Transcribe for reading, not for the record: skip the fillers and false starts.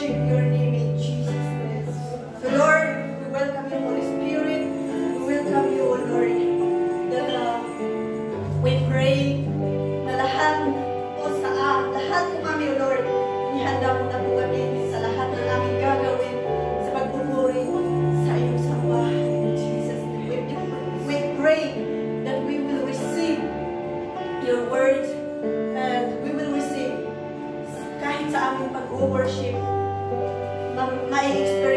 worship your name in Jesus' name. So Lord, we welcome you, Holy Spirit. We welcome you, O Lord. That we pray na lahat po kami, O Lord, ihanda mo na po kami sa lahat ng aming gagawin sa pagpupuri sa iyong sambahan in Jesus' name. We pray that we will receive your word and we will receive kahit sa aming pag-worship, ma-experience